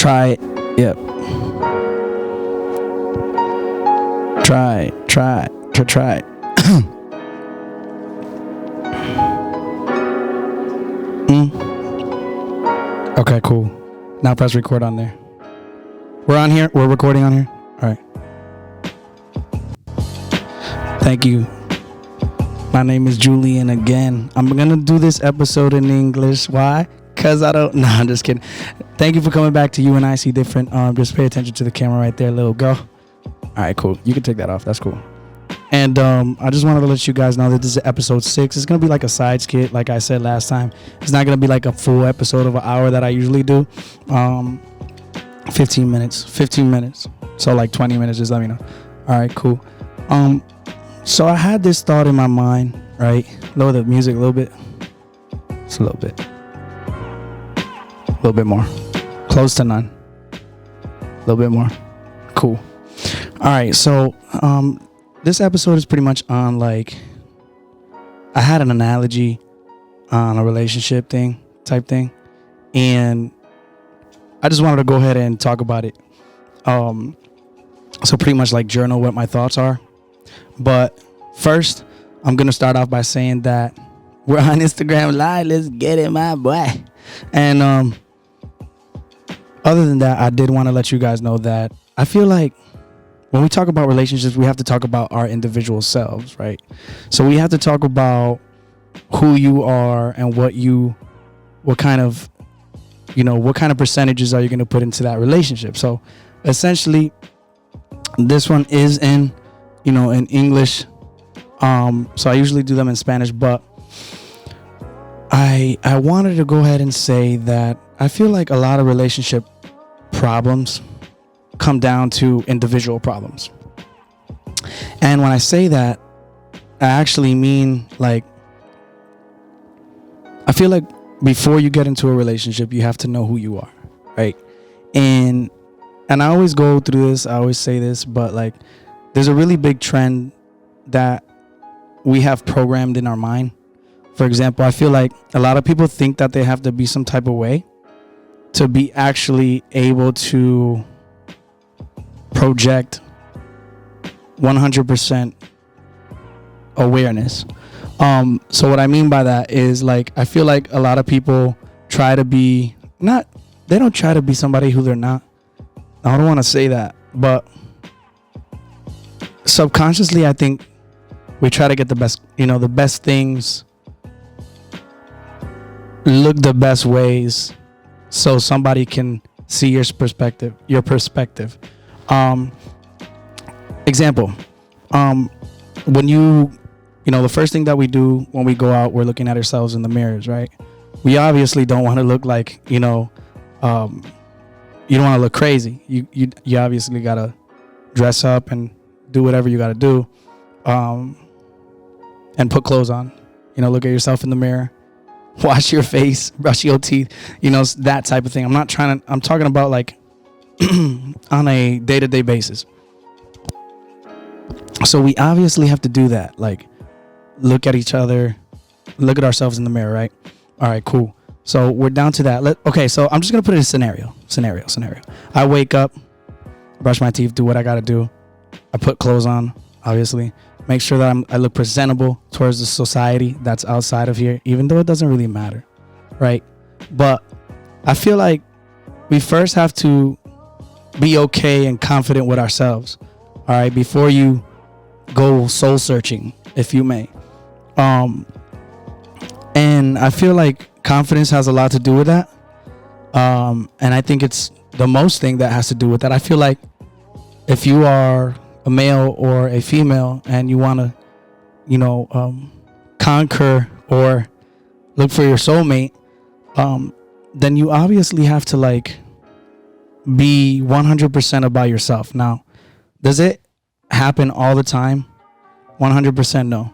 Try it. Yep. Try. Okay, cool. Now press record on there. We're on here. We're recording on here. All right. Thank you. My name is Julian again. I'm going to do this episode in English. Why? Because I don't... No, I'm just kidding. Thank you for coming back to You and I See Different. Just pay attention to the camera right there, little girl. All right, cool. You can take that off. That's cool. And I just wanted to let you guys know that this is episode 6. It's going to be like a side skit, like I said last time. It's not going to be like a full episode of an hour that I usually do. 15 minutes. So like 20 minutes, just let me know. All right, cool. So I had this thought in my mind, right? Lower the music a little bit. Just a little bit. A little bit more. Close to none. A little bit more. Cool. All right, so this episode is pretty much on like, I had an analogy on a relationship type thing, and I just wanted to go ahead and talk about it. So pretty much like journal what my thoughts are. But first, I'm going to start off by saying that we're on Instagram Live. Let's get it, my boy. And other than that, I did want to let you guys know that I feel like when we talk about relationships, we have to talk about our individual selves, right? So we have to talk about who you are and what kind of percentages are you going to put into that relationship. So essentially, this one is in English. So I usually do them in Spanish, but I wanted to go ahead and say that I feel like a lot of relationship problems come down to individual problems. And when I say that, I actually mean like, I feel like before you get into a relationship, you have to know who you are, right? And I always go through this, I always say this, but like there's a really big trend that we have programmed in our mind. For example, I feel like a lot of people think that they have to be some type of way to be actually able to project 100% awareness. So what I mean by that is like, I feel like a lot of people try to be they don't try to be somebody who they're not. I don't want to say that, but subconsciously, I think we try to get the best things, look the best ways so somebody can see your perspective. Example, when the first thing that we do when we go out, we're looking at ourselves in the mirrors, right? We obviously don't want to look like, you don't want to look crazy. You obviously got to dress up and do whatever you got to do, and put clothes on, look at yourself in the mirror, wash your face, brush your teeth, that type of thing. I'm talking about like on a day-to-day basis. So we obviously have to do that. Like look at each other, look at ourselves in the mirror, right? All right, cool. So we're down to that. Okay, so I'm just going to put it in scenario. I wake up, brush my teeth, do what I got to do. I put clothes on, obviously. Make sure that I look presentable towards the society that's outside of here, even though it doesn't really matter, right? But I feel like we first have to be okay and confident with ourselves, all right, before you go soul searching, if you may. And I feel like confidence has a lot to do with that. And I think it's the most thing that has to do with that. I feel like if you are a male or a female and you want to, conquer or look for your soulmate, then you obviously have to like be 100% about yourself. Now, does it happen all the time? 100% no.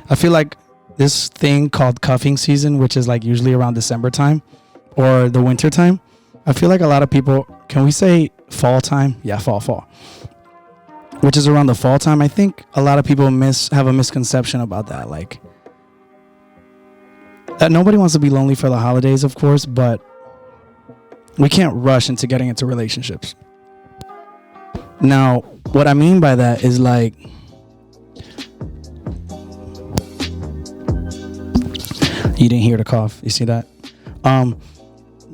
I feel like this thing called cuffing season, which is like usually around December time or the winter time, I feel like a lot of people, can we say fall time? Yeah, fall. Which is around the fall time. I think a lot of people have a misconception about that. Like, that nobody wants to be lonely for the holidays, of course, but We can't rush into getting into relationships. Now, what I mean by that is like, you didn't hear the cough. You see that?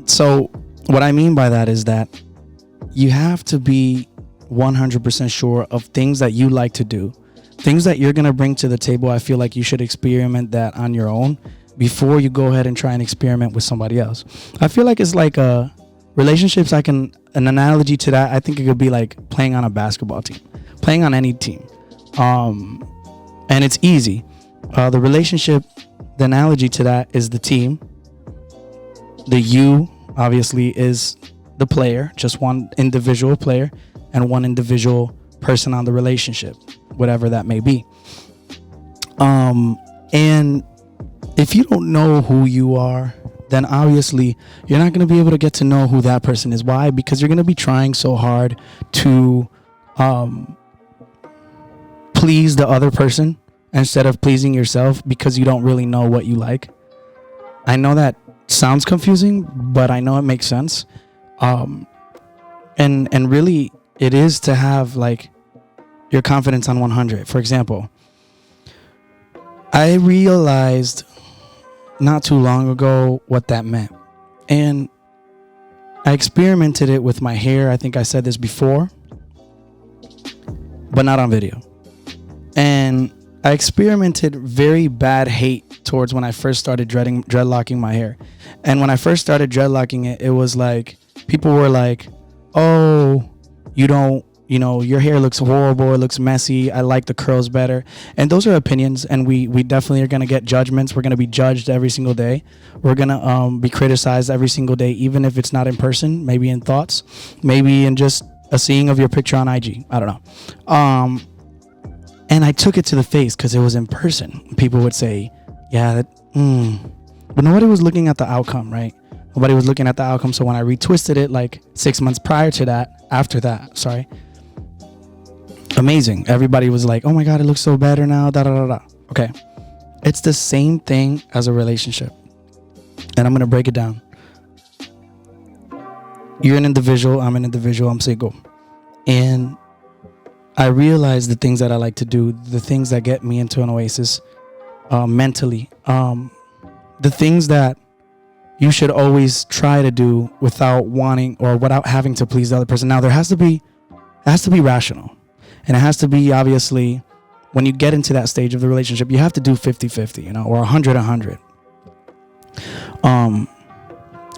So what I mean by that is that you have to be 100% sure of things that you like to do, things that you're going to bring to the table. I feel like you should experiment that on your own before you go ahead and try and experiment with somebody else. I feel like it's like relationships. An analogy to that, I think it could be like playing on a basketball team, playing on any team. And it's easy. The relationship, the analogy to that is the team. The you obviously is the player, just one individual player and one individual person on the relationship, whatever that may be. And if you don't know who you are, then obviously you're not going to be able to get to know who that person is. Why? Because you're going to be trying so hard to please the other person instead of pleasing yourself, because you don't really know what you like. I know that sounds confusing, but I know it makes sense. And really it is to have like your confidence on 100. For example, I realized not too long ago what that meant, and I experimented it with my hair. I think I said this before, but not on video. And I experimented very bad hate towards when I first started dreadlocking my hair. And when I first started dreadlocking it, it was like, people were like, oh, your hair looks horrible. It looks messy. I like the curls better. And those are opinions. And we definitely are going to get judgments. We're going to be judged every single day. We're going to be criticized every single day, even if it's not in person, maybe in thoughts, maybe in just a seeing of your picture on IG. I don't know. And I took it to the face because it was in person. People would say, yeah, but nobody was looking at the outcome, right? Nobody was looking at the outcome. So when I retwisted it like 6 months after that, amazing. Everybody was like, oh my God, it looks so better now. Da, da, da, da. Okay. It's the same thing as a relationship. And I'm going to break it down. You're an individual. I'm an individual. I'm single. And I realize the things that I like to do, the things that get me into an oasis mentally, the things that you should always try to do without wanting or without having to please the other person. Now, it has to be rational, and it has to be, obviously, when you get into that stage of the relationship, you have to do 50-50, or 100-100,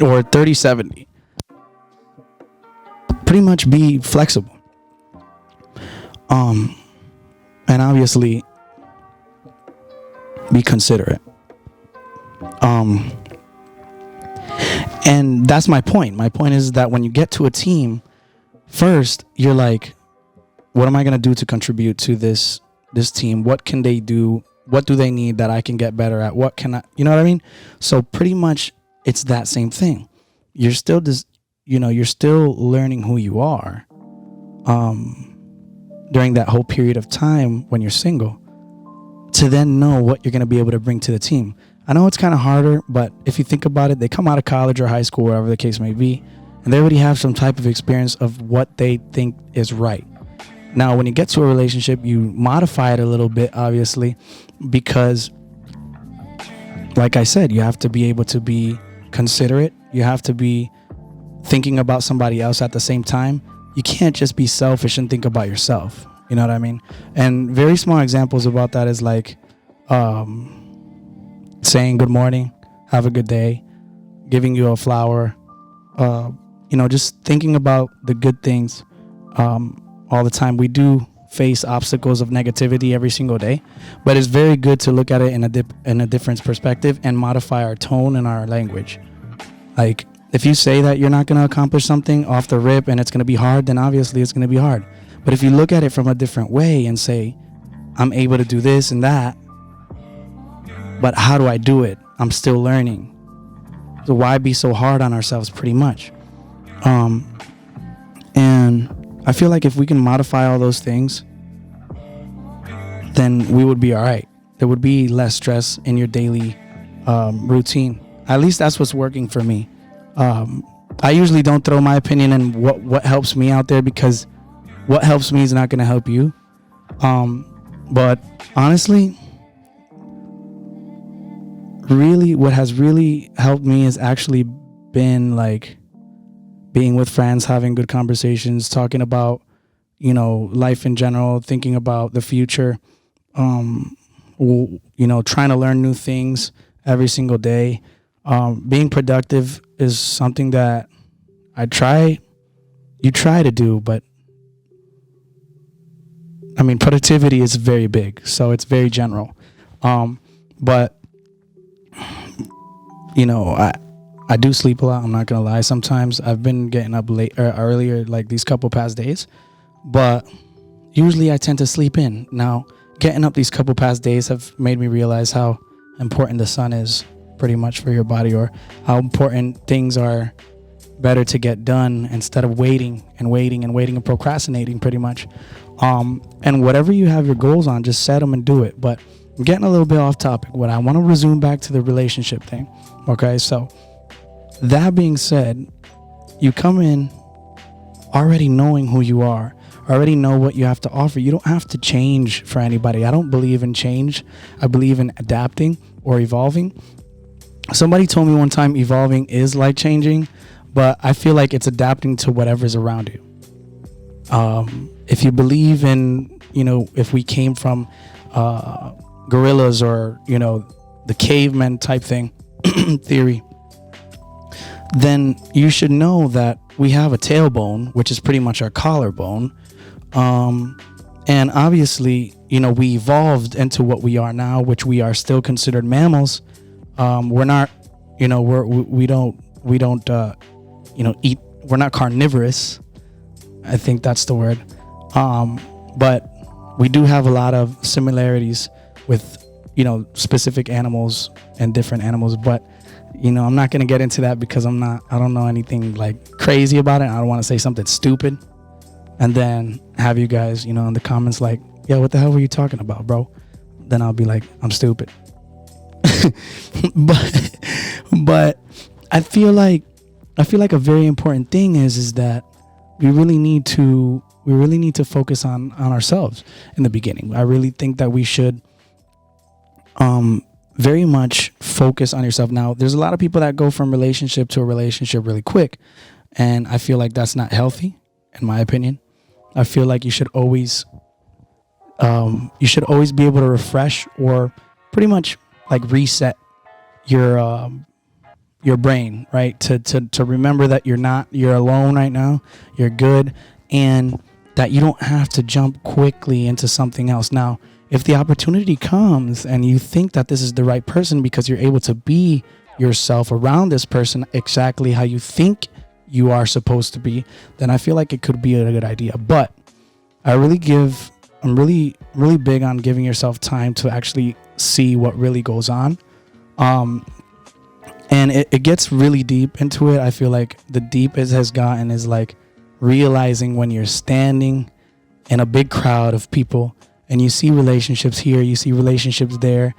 or 30-70. Pretty much be flexible. And obviously be considerate. And that's my point. My point is that when you get to a team, first you're like, what am I going to do to contribute to this team? What can they do? What do they need that I can get better at? What can I, you know what I mean? So pretty much it's that same thing. You're still you're still learning who you are. During that whole period of time when you're single, to then know what you're going to be able to bring to the team. I know it's kind of harder, but if you think about it, they come out of college or high school, wherever the case may be, and they already have some type of experience of what they think is right. Now, when you get to a relationship, you modify it a little bit, obviously, because, like I said, you have to be able to be considerate. You have to be thinking about somebody else at the same time. You can't just be selfish and think about yourself. You know what I mean? And very small examples about that is like saying good morning, have a good day, giving you a flower, just thinking about the good things all the time. We do face obstacles of negativity every single day, but it's very good to look at it in a different perspective and modify our tone and our language. Like, if you say that you're not going to accomplish something off the rip and it's going to be hard, then obviously it's going to be hard. But if you look at it from a different way and say, I'm able to do this and that, but how do I do it? I'm still learning. So why be so hard on ourselves, pretty much? And I feel like if we can modify all those things, then we would be all right. There would be less stress in your daily routine. At least that's what's working for me. I usually don't throw my opinion in what helps me out there, because what helps me is not going to help you. But honestly, really, what has really helped me has actually been like being with friends, having good conversations, talking about, life in general, thinking about the future, trying to learn new things every single day. Being productive is something that you try to do, but I mean, productivity is very big, so it's very general. But I do sleep a lot. I'm not gonna lie. Sometimes I've been getting up late or earlier, like these couple past days, but usually I tend to sleep in. Now, getting up these couple past days have made me realize how important the sun is, pretty much, for your body, or how important things are better to get done instead of waiting and procrastinating, pretty much. And whatever you have your goals on, just set them and do it. But I'm getting a little bit off topic. What I want to resume back to the relationship thing. Okay, so that being said, you come in already knowing who you are, already know what you have to offer. You don't have to change for anybody. I don't believe in change. I believe in adapting or evolving. Somebody told me one time evolving is like changing, but I feel like it's adapting to whatever's around you. If you believe in, if we came from gorillas or, the caveman type thing, theory, then you should know that we have a tailbone, which is pretty much our collarbone. And obviously, we evolved into what we are now, which we are still considered mammals. We're not, we don't eat, we're not carnivorous. I think that's the word. But we do have a lot of similarities with, specific animals and different animals. But, I'm not going to get into that because I don't know anything like crazy about it. I don't want to say something stupid and then have you guys, in the comments like, yeah, what the hell were you talking about, bro? Then I'll be like, I'm stupid. but I feel like a very important thing is that we really need to focus on ourselves in the beginning. I really think that we should very much focus on yourself. Now, there's a lot of people that go from relationship to a relationship really quick, and I feel like that's not healthy, in my opinion. I feel like you should always be able to refresh or pretty much like reset your brain, right? To remember that you're alone right now, you're good, and that you don't have to jump quickly into something else. Now, if the opportunity comes and you think that this is the right person because you're able to be yourself around this person exactly how you think you are supposed to be, then I feel like it could be a good idea. But I'm really big on giving yourself time to actually see what really goes on. And it gets really deep into it. I feel like the deep it has gotten is like realizing when you're standing in a big crowd of people and you see relationships here, you see relationships there,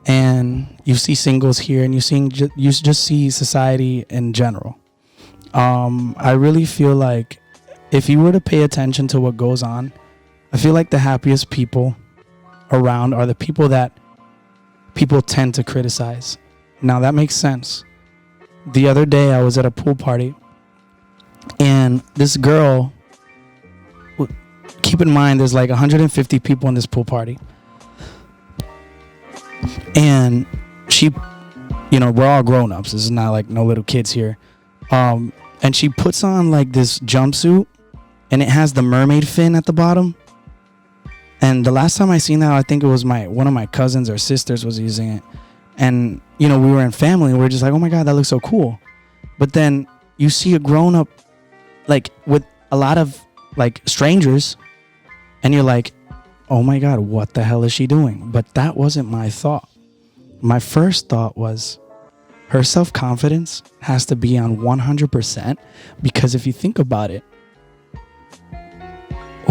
and you see singles here, and you just see society in general. I really feel like if you were to pay attention to what goes on, I feel like the happiest people around are the people that people tend to criticize. Now that makes sense. The other day I was at a pool party and this girl, keep in mind there's like 150 people in this pool party, and she, we're all grown-ups. This is not like no little kids here. And she puts on like this jumpsuit and it has the mermaid fin at the bottom. And the last time I seen that, I think it was one of my cousins or sisters was using it. And, we were in family and we were just like, oh my God, that looks so cool. But then you see a grown up, like with a lot of like strangers, and you're like, oh my God, what the hell is she doing? But that wasn't my thought. My first thought was her self-confidence has to be on 100%, because if you think about it,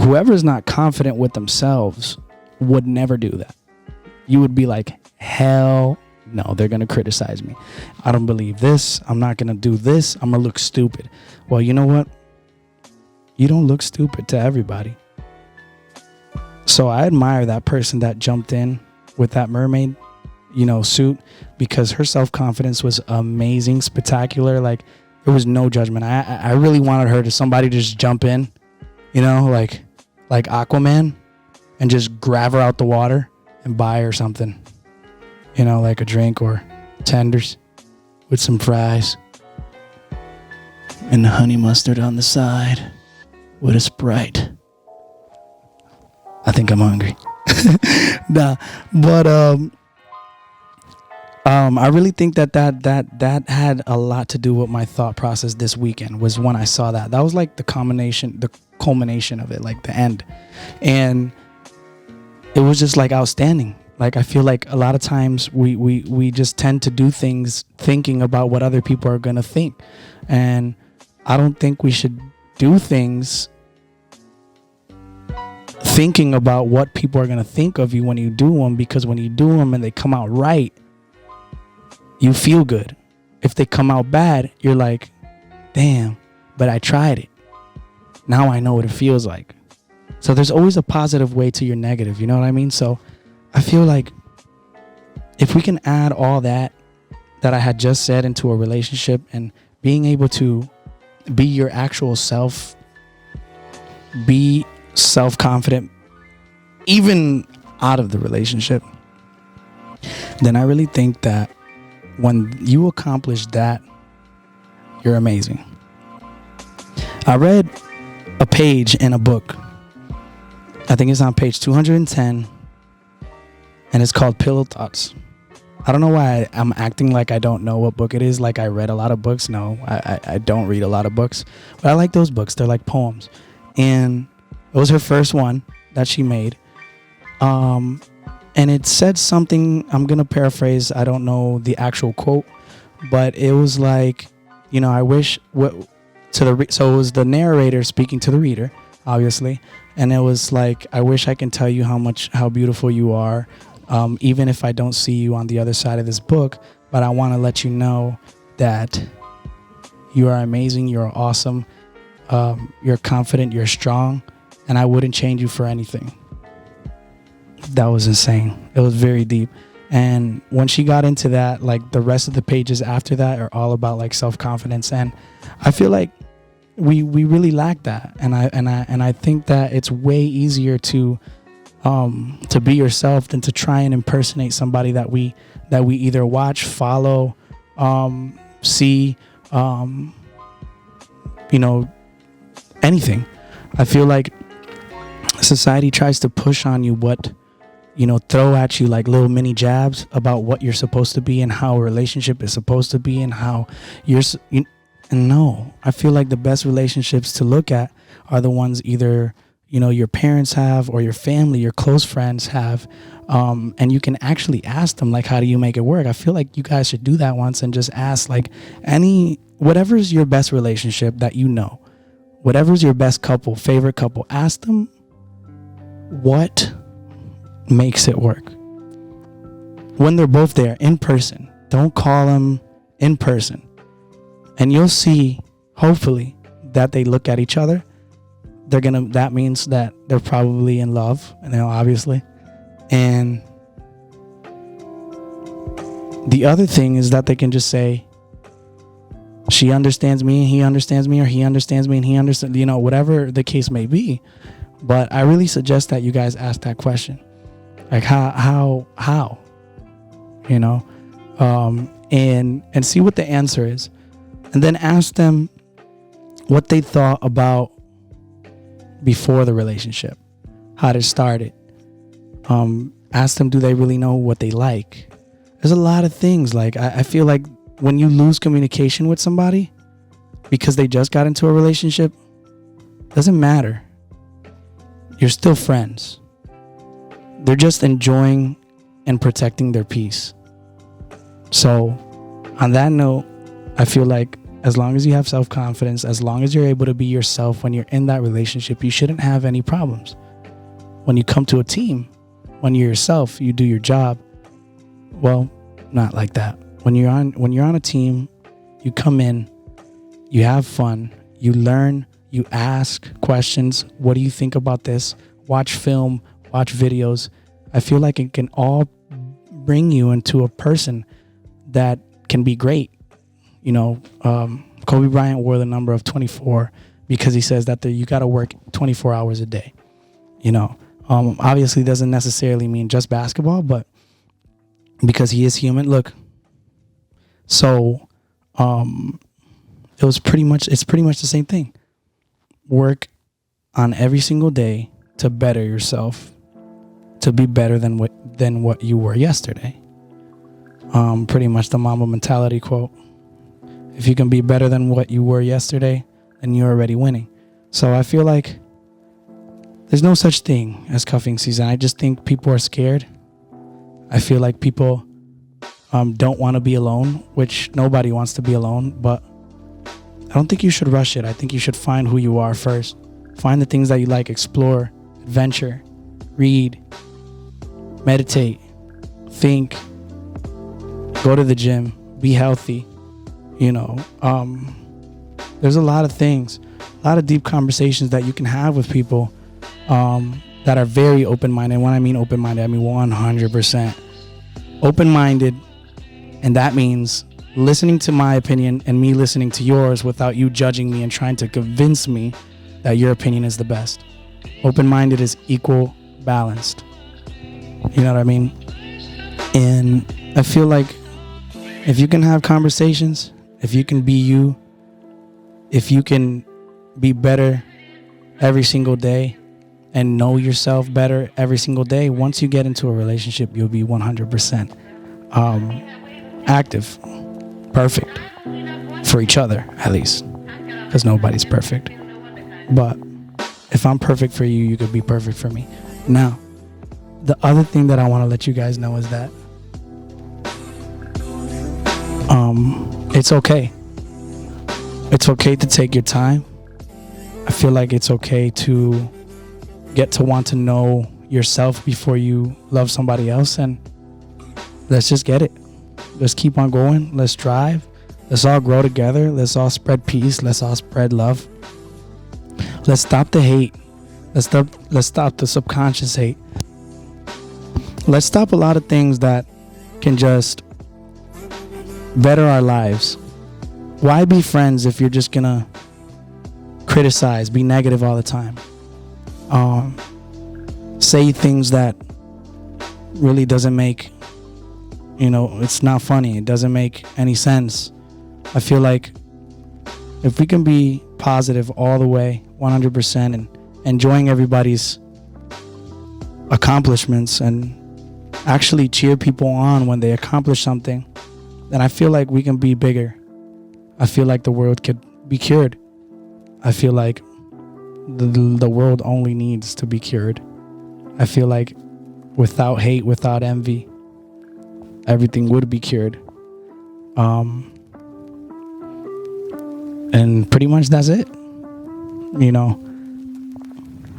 whoever's not confident with themselves would never do that. You would be like, hell no, they're going to criticize me. I don't believe this. I'm not going to do this. I'm going to look stupid. Well, you know what? You don't look stupid to everybody. So I admire that person that jumped in with that mermaid, suit, because her self-confidence was amazing, spectacular. Like, there was no judgment. I really wanted her to somebody just jump in, like Aquaman, and just grab her out the water and buy her something, like a drink or tenders with some fries and the honey mustard on the side with a Sprite. I think I'm hungry. Nah, but I really think that had a lot to do with my thought process this weekend. Was when I saw that was like the culmination of it, like the end, and it was just like outstanding. Like, I feel like a lot of times we just tend to do things thinking about what other people are gonna think, and I don't think we should do things thinking about what people are gonna think of you when you do them, because when you do them and they come out right, you feel good. If they come out bad, you're like, damn, but I tried it. Now I know what it feels like. So there's always a positive way to your negative, you know what I mean? So I feel like if we can add all that I had just said into a relationship, and being able to be your actual self, be self-confident, even out of the relationship, then I really think that when you accomplish that, you're amazing. I read a page in a book. I think it's on page 210, and it's called Pillow Thoughts. I don't know why I'm acting like I don't know what book it is, like I read a lot of books. No, I don't read a lot of books, but I like those books. They're like poems, and it was her first one that she made. And it said something, I'm going to paraphrase, I don't know the actual quote, but it was like, I wish, so it was the narrator speaking to the reader, obviously, and it was like, I wish I can tell you how beautiful you are, even if I don't see you on the other side of this book, but I want to let you know that you are amazing, you're awesome, you're confident, you're strong, and I wouldn't change you for anything. That was insane. It was very deep. And when she got into that, like, the rest of the pages after that are all about like self-confidence, and I feel like we really lack that, and I think that it's way easier to be yourself than to try and impersonate somebody that we either watch, follow, see, anything. I feel like society tries to push on you throw at you like little mini jabs about what you're supposed to be and how a relationship is supposed to be and how and no, I feel like the best relationships to look at are the ones either, your parents have, or your family, your close friends have. And you can actually ask them, like, how do you make it work? I feel like you guys should do that once and just ask, like, whatever's your best relationship that whatever's your best couple, favorite couple, ask them what makes it work when they're both there in person. Don't call them in person, and you'll see, hopefully, that they look at each other. That means that they're probably in love, and obviously, and the other thing is that they can just say, she understands me and he understands me, or he understands me and he understands, whatever the case may be. But I really suggest that you guys ask that question. Like, how, and see what the answer is. And then ask them what they thought about before the relationship, how it started. Ask them, do they really know what they like? There's a lot of things. Like, I feel like when you lose communication with somebody because they just got into a relationship, doesn't matter. You're still friends. They're just enjoying and protecting their peace. So on that note, I feel like as long as you have self-confidence, as long as you're able to be yourself when you're in that relationship, you shouldn't have any problems. When you come to a team, when you're yourself, you do your job, well, not like that. When you're on a team, you come in, you have fun, you learn, you ask questions. What do you think about this? Watch film, watch videos. I feel like it can all bring you into a person that can be great. Kobe Bryant wore the number of 24 because he says that you got to work 24 hours a day. Obviously doesn't necessarily mean just basketball, but because he is human. Look, so it's pretty much the same thing. Work on every single day to better yourself, to be better than what you were yesterday. Pretty much the Mamba mentality quote. If you can be better than what you were yesterday, then you're already winning. So I feel like there's no such thing as cuffing season. I just think people are scared. I feel like people don't want to be alone, which nobody wants to be alone, but I don't think you should rush it. I think you should find who you are first. Find the things that you like, explore, adventure, read, meditate, think, go to the gym, be healthy. There's a lot of things, a lot of deep conversations that you can have with people that are very open-minded. When I mean open-minded, I mean 100% open-minded. And that means listening to my opinion and me listening to yours without you judging me and trying to convince me that your opinion is the best. Open-minded is equal balanced. You know what I mean? And I feel like if you can have conversations, if you can be you, if you can be better every single day and know yourself better every single day, once you get into a relationship, you'll be 100% active, perfect for each other, at least, because nobody's perfect. But if I'm perfect for you, you could be perfect for me. Now, the other thing that I want to let you guys know is that it's okay. It's okay to take your time. I feel like it's okay to get to want to know yourself before you love somebody else, and let's just get it. Let's keep on going. Let's drive. Let's all grow together. Let's all spread peace. Let's all spread love. Let's stop the hate. Let's stop the subconscious hate. Let's stop a lot of things that can just better our lives. Why be friends if you're just gonna criticize, be negative all the time? Say things that really doesn't make, it's not funny. It doesn't make any sense. I feel like if we can be positive all the way, 100%, and enjoying everybody's accomplishments and actually cheer people on when they accomplish something, then I feel like we can be bigger. I feel like the world could be cured. I feel like the world only needs to be cured. I feel like without hate, without envy, everything would be cured. And pretty much that's it.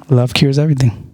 Love cures everything.